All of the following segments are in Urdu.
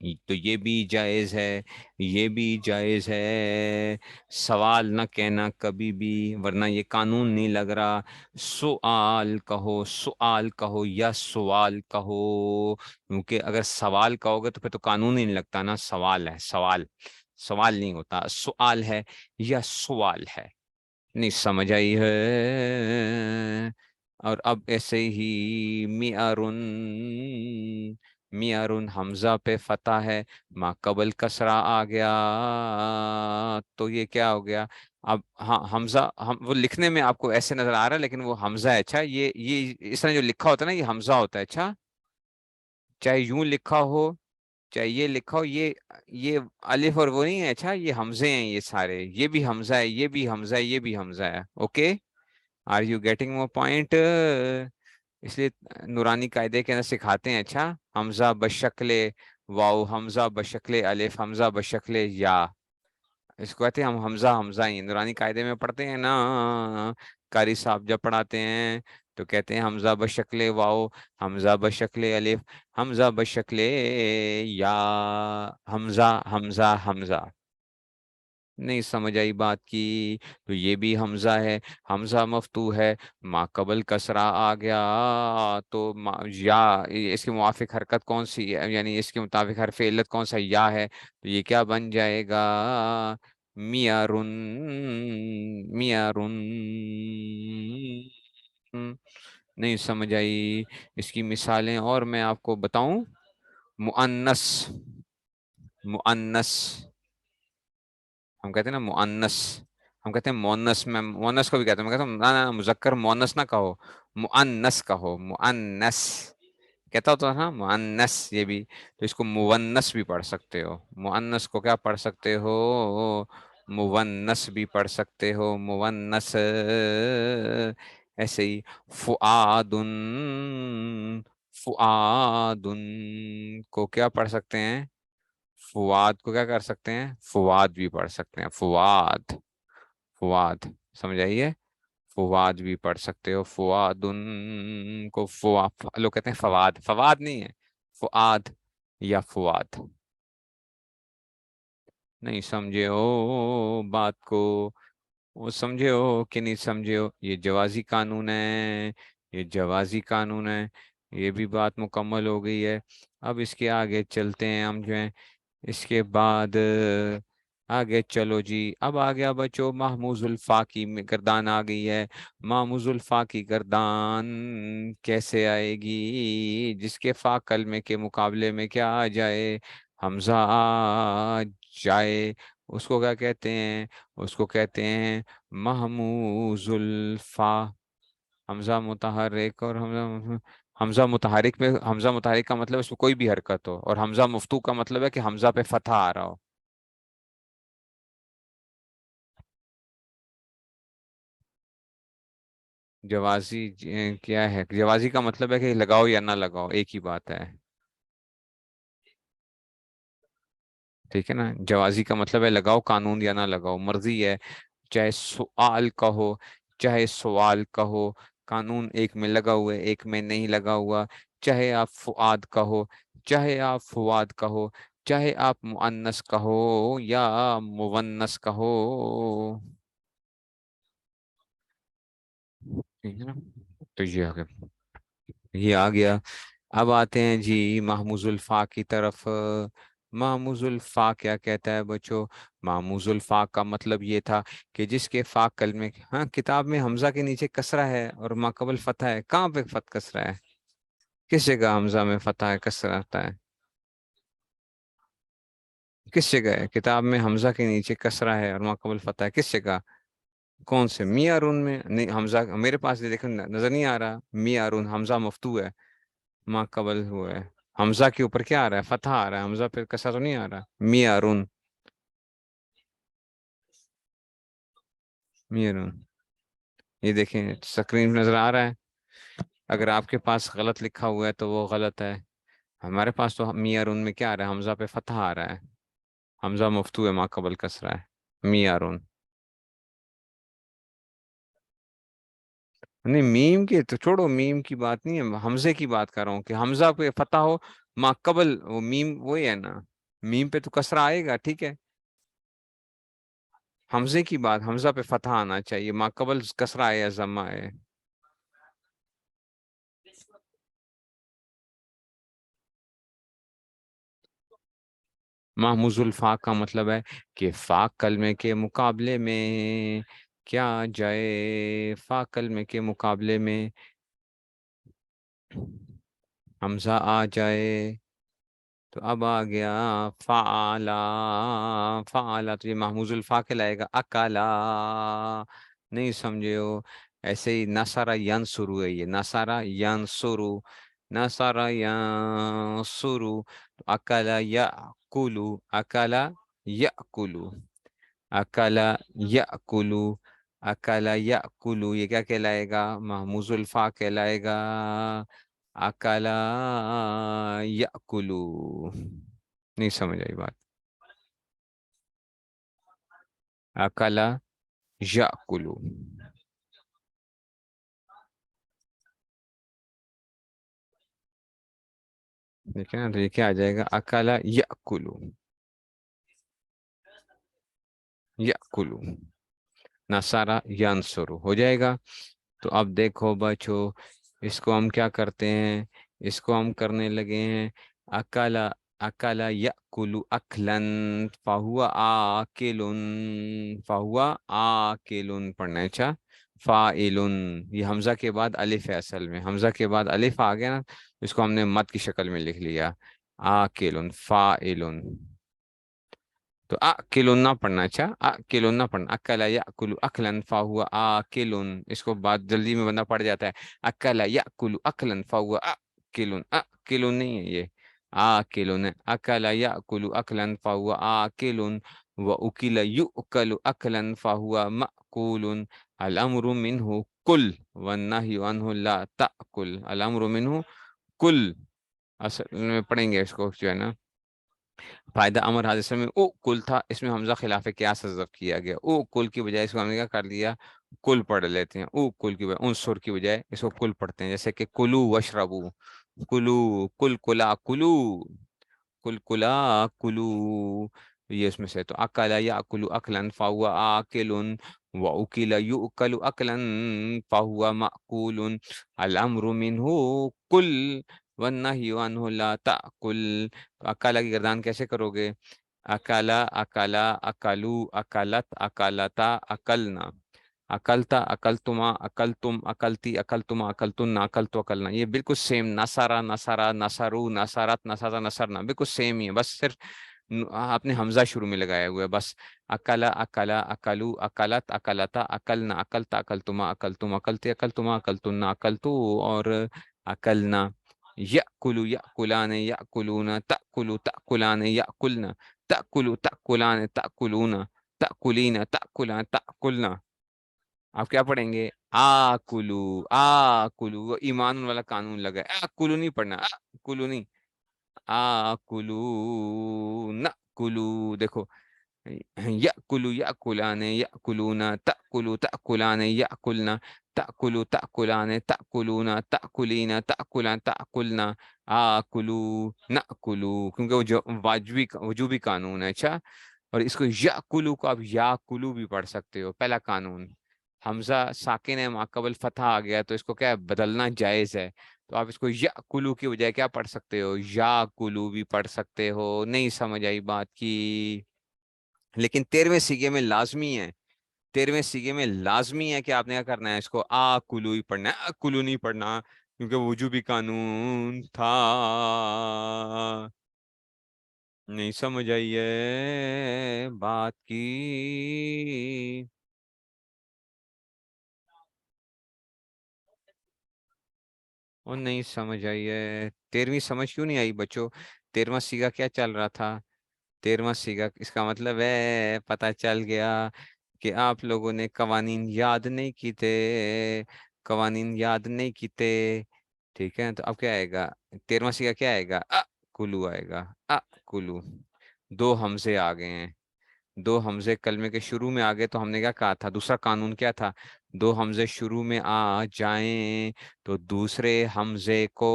تو یہ بھی جائز ہے، یہ بھی جائز ہے، سوال نہ کہنا کبھی بھی، ورنہ یہ قانون نہیں لگ رہا۔ سوال کہو، سوال کہو یا سوال کہو، کیونکہ اگر سوال کہو گے تو پھر تو قانون ہی نہیں لگتا نا، سوال ہے، سوال، سوال نہیں ہوتا، سوال ہے یا سوال ہے، نہیں سمجھ آئی ہے؟ اور اب ایسے ہی میارن، میارن حمزہ پہ فتح ہے، ما قبل کسرہ آ گیا، تو یہ کیا ہو گیا؟ اب ہاں حمزہ، وہ لکھنے میں آپ کو ایسے نظر آ رہا ہے لیکن وہ حمزہ ہے، اچھا یہ اس طرح جو لکھا ہوتا ہے نا یہ حمزہ ہوتا ہے، اچھا چاہے یوں لکھا ہو چاہے یہ لکھا ہو، یہ الف اور وہ نہیں ہے، اچھا یہ حمزے ہیں، یہ سارے، یہ بھی حمزہ ہے، یہ بھی حمزہ ہے، یہ بھی حمزہ ہے، okay? Are you getting more point? اس لیے نورانی قاعدے کے اندر سکھاتے ہیں، اچھا حمزہ بشکل واو، حمزہ بشکل الف، حمزہ بشکل یا، اس کو کہتے ہیں ہم حمزہ، حمزہ ہی نورانی قاعدے میں پڑھتے ہیں نا، قاری صاحب جب پڑھاتے ہیں تو کہتے ہیں حمزہ بشکل واو، حمزہ بشکل الف، حمزہ بشکل یا، حمزہ حمزہ حمزہ، نہیں سمجھ آئی بات کی؟ تو یہ بھی حمزہ ہے، حمزہ مفتوح ہے، ما قبل کسرہ آ گیا، تو یا اس کے موافق حرکت کون سی ہے، یعنی اس کے مطابق حرف علت کون سا یا ہے، تو یہ کیا بن جائے گا؟ میارن، میارن، نہیں سمجھ آئی؟ اس کی مثالیں اور میں آپ کو بتاؤں، مؤنث، مؤنث، ہم کہتے ہیں نا مؤنث، ہم کہتے ہیں مؤنث، میں مؤنث کو بھی کہتا ہوں، میں کہتا ہوں نہ نہ مذکر مؤنث نہ کہو، مؤنث کہو، مؤنث کہتا ہوتا ہے نا مؤنث، یہ بھی، تو اس کو مونث بھی پڑھ سکتے ہو، مؤنث کو کیا پڑھ سکتے ہو؟ مونث بھی پڑھ سکتے ہو، مونث، ایسے ہی فؤاد، فؤاد کو کیا پڑھ سکتے ہیں؟ فواد کو کیا کر سکتے ہیں؟ فواد بھی پڑھ سکتے ہیں، فواد، فواد، سمجھ آئیے؟ فواد بھی پڑھ سکتے ہو، فواد کو لوگ کہتے ہیں فواد، فواد نہیں ہے، فواد یا فواد، نہیں سمجھے ہو بات کو؟ وہ سمجھے ہو کہ نہیں سمجھے ہو؟ یہ جوازی قانون ہے، یہ جوازی قانون ہے، یہ بھی بات مکمل ہو گئی ہے۔ اب اس کے آگے چلتے ہیں ہم جو ہیں، اس کے بعد آگے چلو جی، اب آ گیا بچوں محموز الفا کی گردان آ گئی ہے۔ محموز الفا کی گردان کیسے آئے گی؟ جس کے فا کلمے کے مقابلے میں کیا آ جائے؟ حمزہ آ جائے، اس کو کیا کہتے ہیں؟ اس کو کہتے ہیں محموز الفا، حمزہ متحرک، اور حمزہ متحرک میں، حمزہ متحرک کا مطلب اس میں کوئی بھی حرکت ہو، اور حمزہ مفتوح کا مطلب ہے کہ حمزہ پہ فتح آ رہا ہو۔ جوازی کیا ہے؟ جوازی کا مطلب ہے کہ لگاؤ یا نہ لگاؤ، ایک ہی بات ہے، ٹھیک ہے نا؟ جوازی کا مطلب ہے لگاؤ قانون یا نہ لگاؤ، مرضی ہے، چاہے سوال کہو چاہے سوال کہو، قانون ایک میں لگا ہوا ہے ایک میں نہیں لگا ہوا، چاہے آپ فؤاد کہو چاہے آپ فواد کہو، چاہے آپ مؤنث کہو یا مونث کہو، ٹھیک ہے نا؟ تو یہ آ گیا۔ اب آتے ہیں جی محموز الفا کی طرف۔ محموز الفا کیا کہتا ہے بچوں؟ محموز الفا کا مطلب یہ تھا کہ جس کے فا کلمے، ہاں کتاب میں حمزہ کے نیچے کسرہ ہے اور ما قبل فتح ہے، کہاں پہ فتح کسرہ ہے؟ کس جگہ حمزہ میں فتح ہے کسرہ آتا ہے؟ کس جگہ ہے کتاب میں حمزہ کے نیچے کسرہ ہے اور ما قبل فتح ہے؟ کس جگہ؟ کون سے؟ میاں ارون میں نہیں، حمزہ میرے پاس یہ دیکھو نظر نہیں آ رہا، میاں ارون حمزہ مفتوح ہے، ما قبل ہوا ہے، حمزہ کے اوپر کیا آ رہا ہے؟ فتح آ رہا ہے، حمزہ پہ کسر تو نہیں آ رہا، میاں ارون، میاں ارون، یہ دیکھیں اسکرین نظر آ رہا ہے، اگر آپ کے پاس غلط لکھا ہوا ہے تو وہ غلط ہے، ہمارے پاس تو میاں ارون میں کیا آ رہا ہے؟ حمزہ پہ فتح آ رہا ہے، حمزہ مفتوح ہے، ما قبل کسرہ ہے، میاں ارون، نہیں میم کے تو چھوڑو، میم کی بات نہیں ہے، حمزے کی بات کر رہا ہوں کہ حمزہ پہ فتح ہو، ما قبل وہ میم وہی ہے نا، میم پہ تو کسرہ آئے گا، ٹھیک ہے. حمزے کی بات، حمزہ پہ فتح آنا چاہیے، ما قبل کسرہ ہے یا ضمہ ہے. محموز الفا کا مطلب ہے کہ فا کلمے کے مقابلے میں کیا جائے، فا کلمے کے مقابلے میں حمزہ آ جائے. تو اب آ گیا فعلا، فعلا تو یہ محموز الفا کے لائے گا. اکلا نہیں سمجھے ہو. ایسے ہی نصرہ ینصرو ہے، یہ نصرہ ینصرو، نصرہ ینصرو. اکلا یاکلو، اکلا یاکلو، اکلا یاکلو، اکلا یاکلو، یہ کیا کہلائے گا؟ محموز الفا کہلائے گا. اکلا یاکلو. نہیں سمجھ آئی بات. اکلا یاکلو، دیکھیں نا، تو یہ کیا آ جائے گا؟ اکلا یاکلو، یاکلو. نصارہ ینصرو ہو جائے گا. تو اب دیکھو بچو، اس کو ہم کیا کرتے ہیں؟ اس کو ہم کرنے لگے ہیں اکلا، اکلا یاکلو اکلن، فہوا آکلن، فہوا آکلن پڑھنا ہے. اچھا، فاعلن، یہ حمزہ کے بعد الف ہے، اصل میں حمزہ کے بعد الف آ گیا نا، اس کو ہم نے مد کی شکل میں لکھ لیا. آکلن فاعلن. تو کلون نہ پڑھنا. اچھا، کلون نہ پڑھنا. اکلا یاکلو اکلن فہو آکلون، اس کو بات جلدی میں بندہ پڑھ جاتا ہے. اکلا یاکلو اکلن فہو آکلون، کلون نہیں ہے یہ، آکلون ہے. اکلا یاکلو اکلن فہو آکلون، واکل یؤکل اکلن فہو مأکول. الامر منہ کل والنہی عنہ لا تأکل. الامر منہ کل، اصل میں پڑھیں گے اس کو جو ہے نا. فائدہ امر حادثہ میں او کل تھا، اس میں حمزہ خلاف قیاس حذف کیا گیا. او کل کی بجائے اس کو ہم نے کیا کر دیا؟ کل پڑھ لیتے ہیں. او کل کی بجائے عنصر کی بجائے اس کو کل پڑھتے ہیں. جیسے کہ کلو وشربو، کلو، کل کلا کلو، کل کلا کلو، یہ اس میں سے. تو اکلا یاکلو اکلن فہو آکل، واکل یؤکل اکلن فہو مأکول. الامر منہ کل والنہی عنہ لا تأکل. تو اکالا کی گردان کیسے کرو گے؟ اکالا، اکالا، اکلو، اکلت، اکلتا، اکلنا. اکلتا، اکلتما، اکلتم، اکلتی، اکلتما، اکلتن، اکلتو، اکلنا. یہ بالکل سیم. نصارا، نصارا، نصرو، نصارت، نصارا، نصرنا، بالکل سیم ہی ہے. بس صرف آپ نے حمزہ شروع میں لگایا ہوا ہے بس. اکلا، اکلا، اکلو، اکلت، اکلتا، اکلنا، اکلتا، اکلتما، اکلتم، اکلتی، اکلتما، اکلتن، اکلتو، اور اکلنا. یأکلو یأکلان یأکلون، تأکلو تأکلان یأکلن، تأکلو تأکلان تأکلون، تأکلین تأکلان تأکلنا. آپ کیا پڑھیں گے؟ آکلو، آکلو. وہ ایمان والا قانون لگا ہے. آکلو نہیں پڑھنا، آکلو نہیں، آکلو نأکلو. دیکھو، یأکلو یأکلان یأکلون، تأکلو تأکلان یأکلن، تأکلو تأکلان تأکلون، تأکلین تأکلان تأکلنا، آکلو نأکلو. کیونکہ وہ جو وجوبی قانون ہے. اچھا، اور اس کو یأکلو کو آپ یاکلو بھی پڑھ سکتے ہو. پہلا قانون، حمزہ ساکن ہے، ماقبل فتح آ گیا تو اس کو کیا ہے؟ بدلنا جائز ہے. تو آپ اس کو یأکلو کی بجائے کیا پڑھ سکتے ہو؟ یاکلو بھی پڑھ سکتے ہو. نہیں سمجھ آئی بات کی؟ لیکن 13ویں سیغے میں لازمی ہے، 13ویں سیغے میں لازمی ہے کہ آپ نے کیا کرنا ہے؟ اس کو کلو ہی پڑھنا ہے، کلو نہیں پڑھنا، کیونکہ وجوبی قانون تھا. نہیں سمجھ آئی ہے بات کی؟ اور نہیں سمجھ آئی ہے؟ 13ویں سمجھ کیوں نہیں آئی بچوں؟ 13واں سیغہ کیا چل رہا تھا؟ 13واں سیغہ، اس کا مطلب ہے پتہ چل گیا کہ آپ لوگوں نے قوانین یاد نہیں کیتے، قوانین یاد نہیں کیتے. ٹھیک ہے، تو اب کیا آئے گا؟ 13واں سیغہ کیا آئے گا؟ کلو آئے گا. کلو. دو حمزے آ گئے ہیں، دو حمزے کلمے کے شروع میں آ گئے. تو ہم نے کیا کہا تھا؟ دوسرا قانون کیا تھا؟ دو حمزے شروع میں آ جائیں تو دوسرے حمزے کو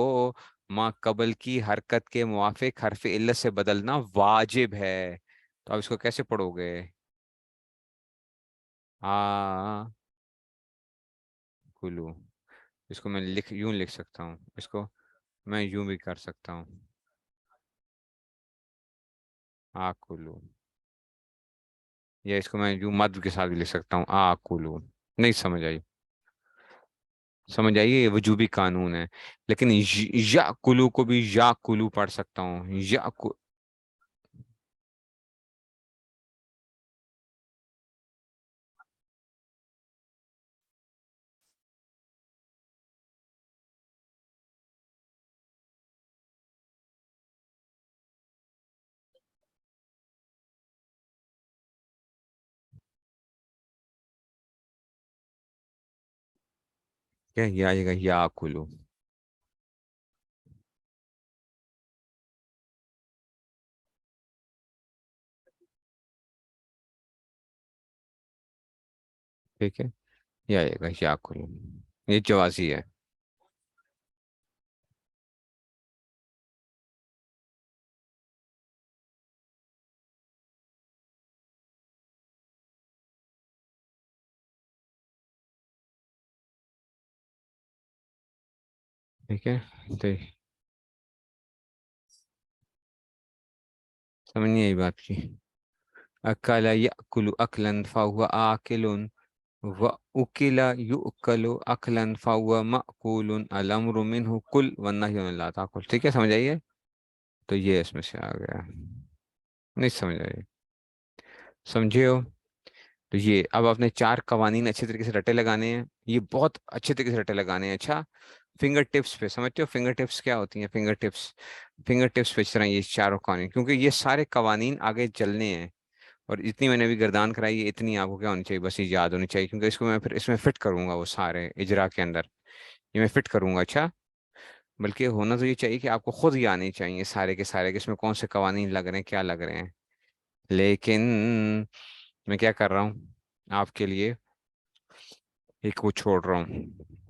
ما قبل کی حرکت کے موافق حرف علت سے بدلنا واجب ہے. تو اب اس کو کیسے پڑھو گے؟ آ کلو. اس کو میں یوں لکھ سکتا ہوں، اس کو میں یوں بھی کر سکتا ہوں، آ کلو. یا اس کو میں یوں مد کے ساتھ بھی لکھ سکتا ہوں، آ کلو. نہیں سمجھ آئی؟ سمجھ آئیے، یہ وجوبی قانون ہے. لیکن یا کلو کو بھی یا کلو پڑھ سکتا ہوں، کیا یہ آئے گا یا کلو. ٹھیک ہے، یہ آئے گا یا کلو. یہ جوازی ہے. ٹھیک ہے، تو سمجھ نہیں آئی بات کی. اکلا یأکل اکلا فهو آکل و اکلا یؤکل اکلا فهو مأکول الامر منه کل والنہی عن لا تاکل. ٹھیک ہے، سمجھ آئیے؟ تو یہ اس میں سے آ گیا. نہیں سمجھ آئی؟ سمجھے ہو؟ تو یہ اب آپ نے چار قوانین اچھے طریقے سے رٹے لگانے ہیں، یہ بہت اچھے طریقے سے رٹے لگانے ہیں. اچھا، فنگر ٹپس پہ سمجھتے ہو فنگر ٹپس کیا ہوتی ہیں؟ فنگر ٹپس، فنگر ٹپس پہ اس طرح یہ چاروں قوانین، کیونکہ یہ سارے قوانین آگے چلنے ہیں. اور اتنی میں نے ابھی گردان کرائی ہے، اتنی آپ کو کیا ہونی چاہیے؟ بس یہ یاد ہونی چاہیے، کیونکہ اس کو میں پھر اس میں فٹ کروں گا، وہ سارے اجرا کے اندر یہ میں فٹ کروں گا. اچھا، بلکہ ہونا تو یہ چاہیے کہ آپ کو خود ہی آنے چاہیے سارے کے سارے، کہ اس میں کون سے قوانین لگ رہے ہیں، کیا لگ رہے ہیں. لیکن میں کیا کر رہا ہوں آپ کے لیے، ایک وہ چھوڑ رہا ہوں.